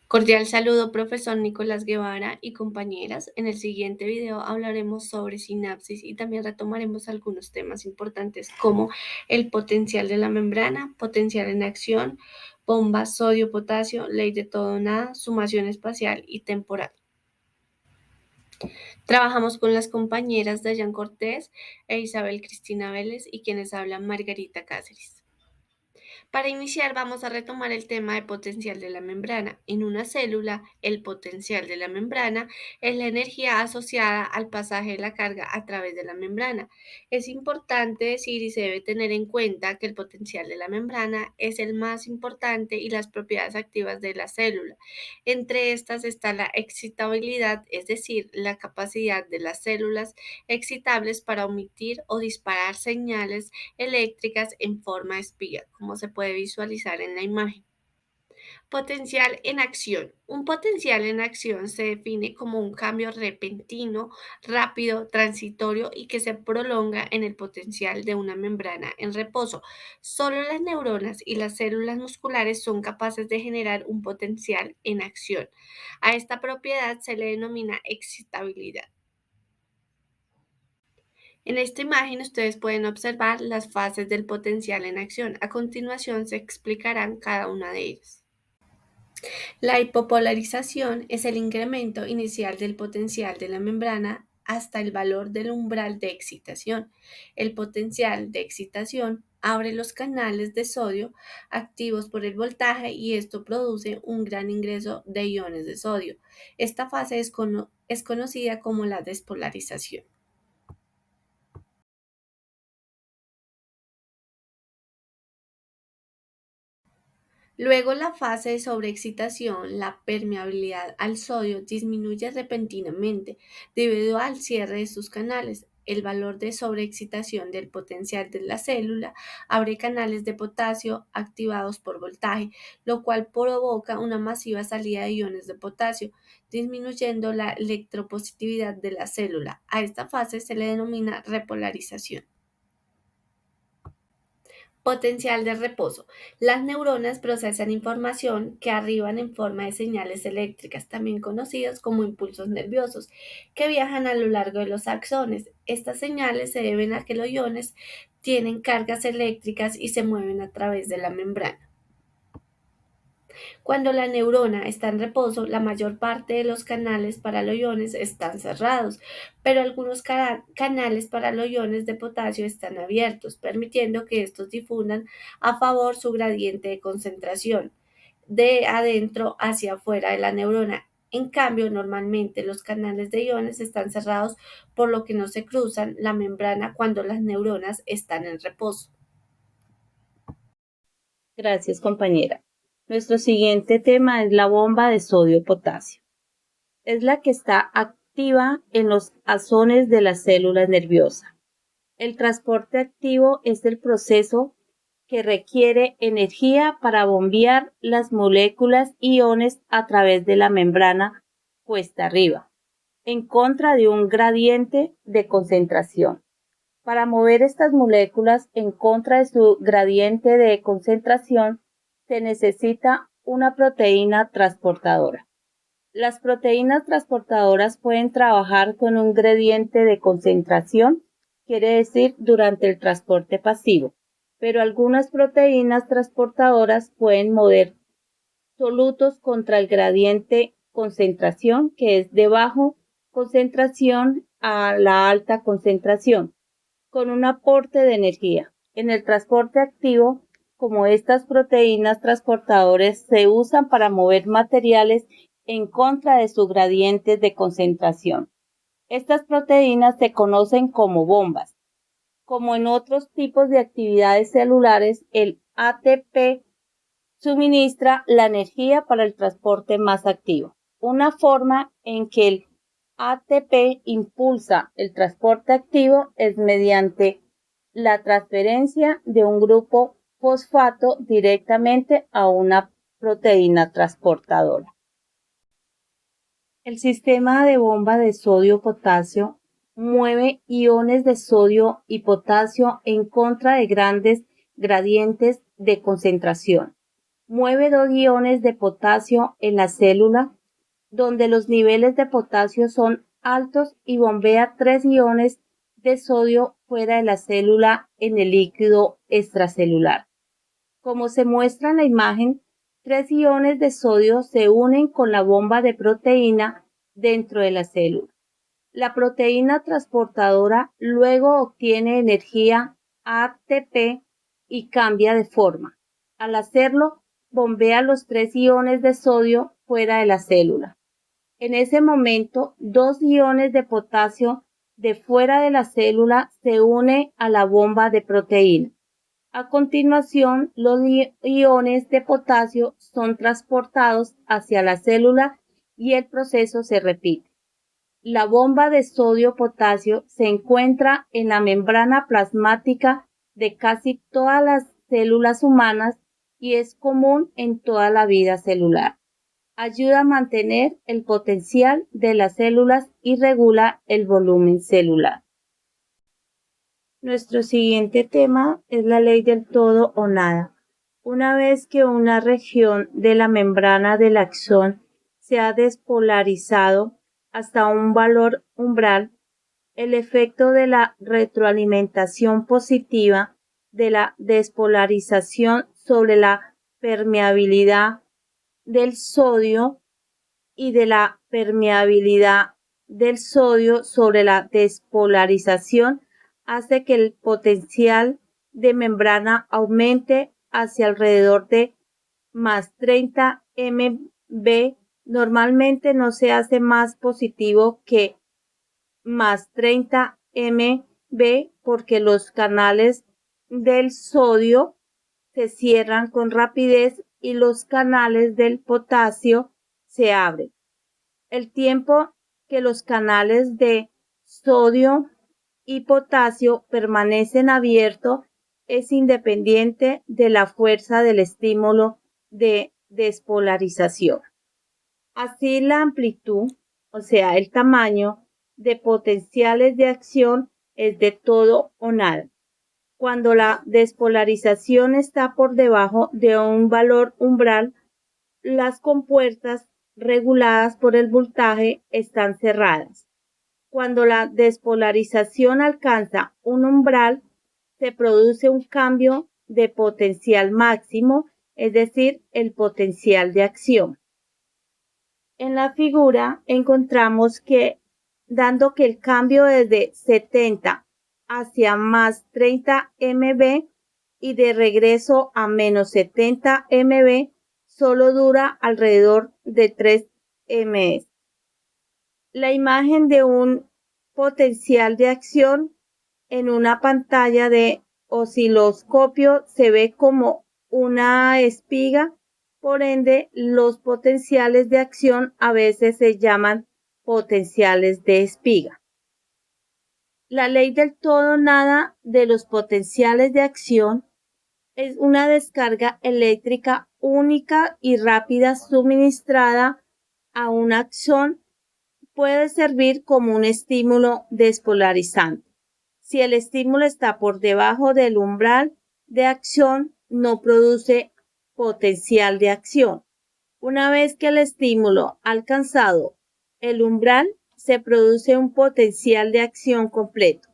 Cordial saludo, profesor Nicolás Guevara y compañeras. En el siguiente video hablaremos sobre sinapsis y también retomaremos algunos temas importantes como el potencial de la membrana, potencial en acción, bomba sodio-potasio, ley de todo o nada, sumación espacial y temporal. Trabajamos con las compañeras Dayan Cortés e Isabel Cristina Vélez y quienes hablan Margarita Cáceres. Para iniciar, vamos a retomar el tema de potencial de la membrana. En una célula, el potencial de la membrana es la energía asociada al pasaje de la carga a través de la membrana. Es importante decir y se debe tener en cuenta que el potencial de la membrana es el más importante y las propiedades activas de la célula. Entre estas está la excitabilidad, es decir, la capacidad de las células excitables para omitir o disparar señales eléctricas en forma de espiga, como se puede visualizar en la imagen. Potencial en acción. Un potencial en acción se define como un cambio repentino, rápido, transitorio y que se prolonga en el potencial de una membrana en reposo. Solo las neuronas y las células musculares son capaces de generar un potencial en acción. A esta propiedad se le denomina excitabilidad. En esta imagen ustedes pueden observar las fases del potencial en acción. A continuación se explicarán cada una de ellas. La hipopolarización es el incremento inicial del potencial de la membrana hasta el valor del umbral de excitación. El potencial de excitación abre los canales de sodio activos por el voltaje y esto produce un gran ingreso de iones de sodio. Esta fase es conocida como la despolarización. Luego la fase de sobreexcitación, la permeabilidad al sodio disminuye repentinamente debido al cierre de sus canales. El valor de sobreexcitación del potencial de la célula abre canales de potasio activados por voltaje, lo cual provoca una masiva salida de iones de potasio, disminuyendo la electropositividad de la célula. A esta fase se le denomina repolarización. Potencial de reposo. Las neuronas procesan información que arriban en forma de señales eléctricas, también conocidas como impulsos nerviosos, que viajan a lo largo de los axones. Estas señales se deben a que los iones tienen cargas eléctricas y se mueven a través de la membrana. Cuando la neurona está en reposo, la mayor parte de los canales para los iones están cerrados, pero algunos canales para los iones de potasio están abiertos, permitiendo que estos difundan a favor su gradiente de concentración de adentro hacia afuera de la neurona. En cambio, normalmente los canales de iones están cerrados, por lo que no se cruzan la membrana cuando las neuronas están en reposo. Gracias, compañera. Nuestro siguiente tema es la bomba de sodio-potasio. Es la que está activa en los axones de las células nerviosas. El transporte activo es el proceso que requiere energía para bombear las moléculas iones a través de la membrana cuesta arriba, en contra de un gradiente de concentración. Para mover estas moléculas en contra de su gradiente de concentración, se necesita una proteína transportadora. Las proteínas transportadoras pueden trabajar con un gradiente de concentración, quiere decir durante el transporte pasivo, pero algunas proteínas transportadoras pueden mover solutos contra el gradiente concentración, que es de bajo concentración a la alta concentración, con un aporte de energía. En el transporte activo, como estas proteínas transportadoras se usan para mover materiales en contra de su gradiente de concentración. Estas proteínas se conocen como bombas. Como en otros tipos de actividades celulares, el ATP suministra la energía para el transporte más activo. Una forma en que el ATP impulsa el transporte activo es mediante la transferencia de un grupo fosfato directamente a una proteína transportadora. El sistema de bomba de sodio-potasio mueve iones de sodio y potasio en contra de grandes gradientes de concentración. mueve 2 iones de potasio en la célula, donde los niveles de potasio son altos, y bombea 3 iones de sodio fuera de la célula en el líquido extracelular. Como se muestra en la imagen, 3 iones de sodio se unen con la bomba de proteína dentro de la célula. La proteína transportadora luego obtiene energía ATP y cambia de forma. Al hacerlo, bombea los 3 iones de sodio fuera de la célula. En ese momento, 2 iones de potasio de fuera de la célula se une a la bomba de proteína. A continuación, los iones de potasio son transportados hacia la célula y el proceso se repite. La bomba de sodio-potasio se encuentra en la membrana plasmática de casi todas las células humanas y es común en toda la vida celular. Ayuda a mantener el potencial de las células y regula el volumen celular. Nuestro siguiente tema es la ley del todo o nada. Una vez que una región de la membrana del axón se ha despolarizado hasta un valor umbral, el efecto de la retroalimentación positiva de la despolarización sobre la permeabilidad del sodio y de la permeabilidad del sodio sobre la despolarización hace que el potencial de membrana aumente hacia alrededor de más 30 MB. Normalmente no se hace más positivo que más 30 MB porque los canales del sodio se cierran con rapidez y los canales del potasio se abren. El tiempo que los canales de sodio y potasio permanecen abiertos es independiente de la fuerza del estímulo de despolarización. Así, la amplitud, o sea, el tamaño de potenciales de acción es de todo o nada. Cuando la despolarización está por debajo de un valor umbral, las compuertas reguladas por el voltaje están cerradas. Cuando la despolarización alcanza un umbral, se produce un cambio de potencial máximo, es decir, el potencial de acción. En la figura encontramos que, dando que el cambio desde 70 hacia más 30 MB y de regreso a menos 70 MB, solo dura alrededor de 3 ms. La imagen de un potencial de acción en una pantalla de osciloscopio se ve como una espiga. Por ende, los potenciales de acción a veces se llaman potenciales de espiga. La ley del todo nada de los potenciales de acción es una descarga eléctrica única y rápida suministrada a un axón. Puede servir como un estímulo despolarizante. Si el estímulo está por debajo del umbral de acción, no produce potencial de acción. Una vez que el estímulo ha alcanzado el umbral, se produce un potencial de acción completo.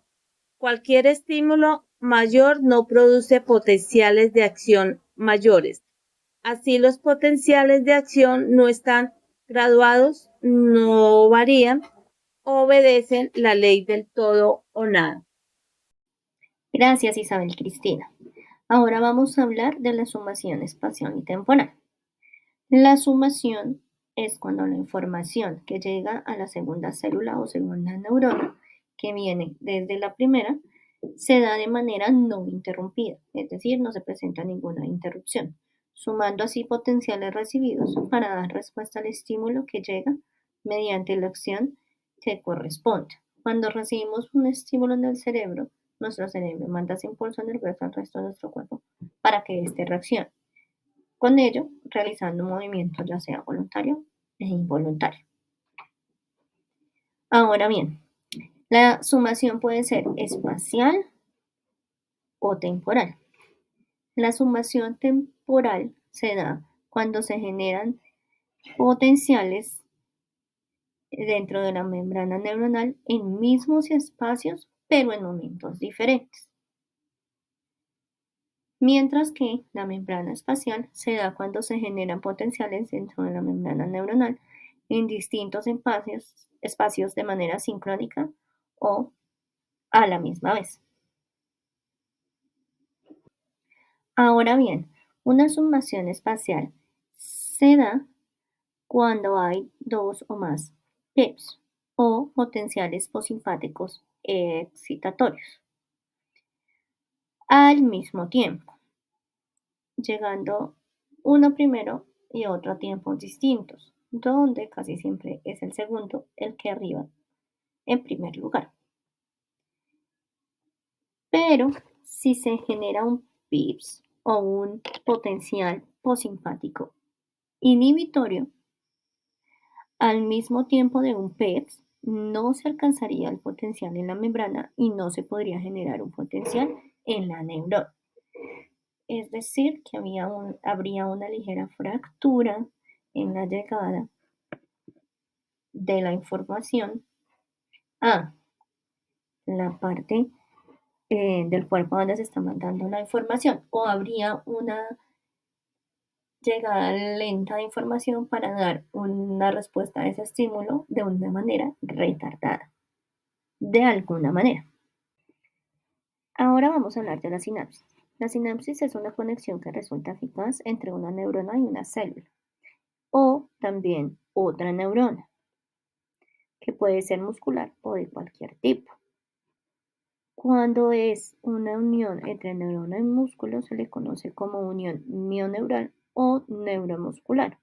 Cualquier estímulo mayor no produce potenciales de acción mayores. Así, los potenciales de acción no están graduados, no varían, obedecen la ley del todo o nada. Gracias, Isabel Cristina. Ahora vamos a hablar de la sumación espacial y temporal. La sumación es cuando la información que llega a la segunda célula o segunda neurona, que viene desde la primera, se da de manera no interrumpida, es decir, no se presenta ninguna interrupción, sumando así potenciales recibidos para dar respuesta al estímulo que llega mediante la acción que corresponde. Cuando recibimos un estímulo en el cerebro, nuestro cerebro manda ese impulso nervioso al resto de nuestro cuerpo para que éste reaccione. Con ello, realizando un movimiento ya sea voluntario e involuntario. Ahora bien, la sumación puede ser espacial o temporal. La sumación temporal se da cuando se generan potenciales dentro de la membrana neuronal en mismos espacios, pero en momentos diferentes. Mientras que la membrana espacial se da cuando se generan potenciales dentro de la membrana neuronal en distintos espacios de manera sincrónica o a la misma vez. Ahora bien, una sumación espacial se da cuando hay dos o más PEPs o potenciales posimpáticos excitatorios al mismo tiempo, llegando uno primero y otro a tiempos distintos, donde casi siempre es el segundo el que arriba en primer lugar. Pero si se genera un PIPS o un potencial posimpático inhibitorio al mismo tiempo de un PEPS, no se alcanzaría el potencial en la membrana y no se podría generar un potencial en la neurona. Es decir, que habría una ligera fractura en la llegada de la información a la parte del cuerpo donde se está mandando la información, o habría una llegada lenta de información para dar una respuesta a ese estímulo de una manera retardada, de alguna manera. Ahora vamos a hablar de la sinapsis. La sinapsis es una conexión que resulta eficaz entre una neurona y una célula, o también otra neurona, que puede ser muscular o de cualquier tipo. Cuando es una unión entre neurona y músculo, se le conoce como unión mioneural o neuromuscular.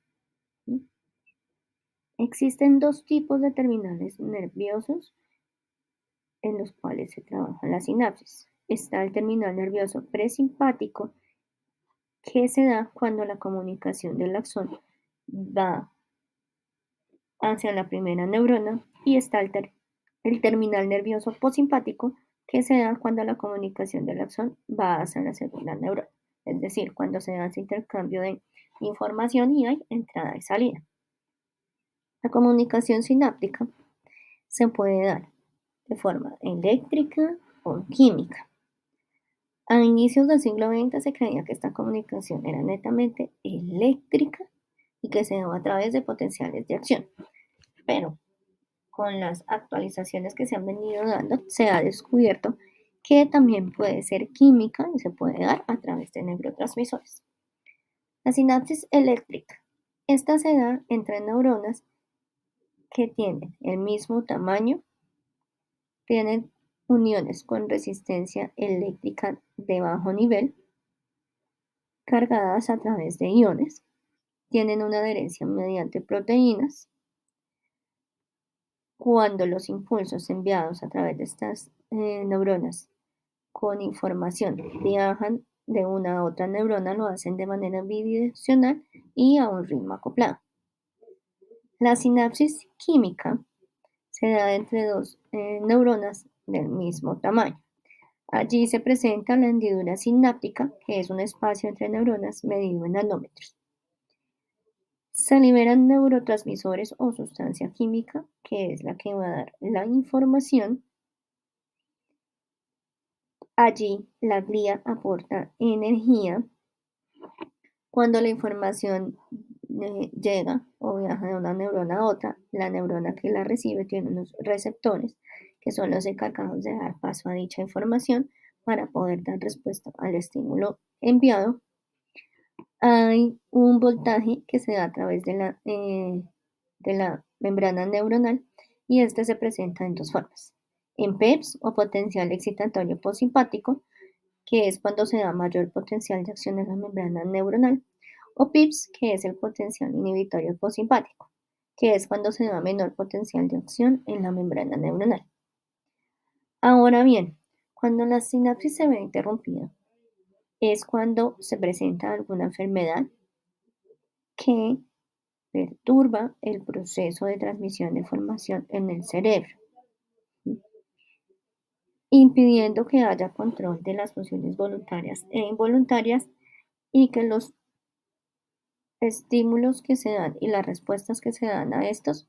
Existen dos tipos de terminales nerviosos en los cuales se trabaja la sinapsis. Está el terminal nervioso presimpático, que se da cuando la comunicación del axón va hacia la primera neurona, y está el terminal nervioso posimpático, que se da cuando la comunicación del axón va hacia la segunda neurona, es decir, cuando se hace intercambio de información y hay entrada y salida. La comunicación sináptica se puede dar de forma eléctrica o química. A inicios del siglo XX se creía que esta comunicación era netamente eléctrica y que se daba a través de potenciales de acción, pero con las actualizaciones que se han venido dando, se ha descubierto que también puede ser química y se puede dar a través de neurotransmisores. La sinapsis eléctrica. Esta se da entre neuronas que tienen el mismo tamaño, tienen uniones con resistencia eléctrica de bajo nivel, cargadas a través de iones, tienen una adherencia mediante proteínas. Cuando los impulsos enviados a través de estas neuronas con información viajan de una a otra neurona, lo hacen de manera bidireccional y a un ritmo acoplado. La sinapsis química se da entre dos neuronas del mismo tamaño. Allí se presenta la hendidura sináptica, que es un espacio entre neuronas medido en nanómetros. Se liberan neurotransmisores o sustancia química, que es la que va a dar la información. Allí la glía aporta energía. Cuando la información llega o viaja de una neurona a otra, la neurona que la recibe tiene unos receptores que son los encargados de dar paso a dicha información para poder dar respuesta al estímulo enviado. Hay un voltaje que se da a través de la membrana neuronal, y este se presenta en dos formas: en PEPS o potencial excitatorio posimpático, que es cuando se da mayor potencial de acción en la membrana neuronal, o PIPS, que es el potencial inhibitorio posimpático, que es cuando se da menor potencial de acción en la membrana neuronal. Ahora bien, cuando la sinapsis se ve interrumpida, es cuando se presenta alguna enfermedad que perturba el proceso de transmisión de información en el cerebro, impidiendo que haya control de las funciones voluntarias e involuntarias y que los estímulos que se dan y las respuestas que se dan a estos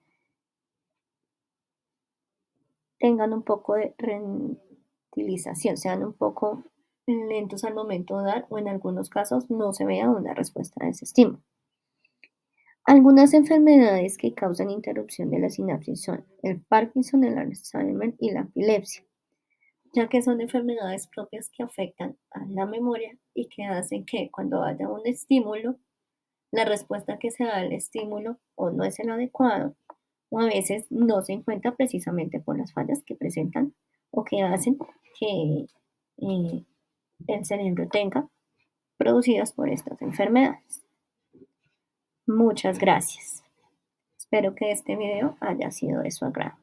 tengan un poco de ralentización, sean un poco lentos al momento de dar o en algunos casos no se vea una respuesta a ese estímulo. Algunas enfermedades que causan interrupción de la sinapsis son el Parkinson, el Alzheimer y la epilepsia, ya que son enfermedades propias que afectan a la memoria y que hacen que cuando haya un estímulo, la respuesta que se da al estímulo o no es el adecuado o a veces no se encuentra precisamente por las fallas que presentan o que hacen que eh, el cerebro tenga producidas por estas enfermedades. Muchas gracias. Espero que este video haya sido de su agrado.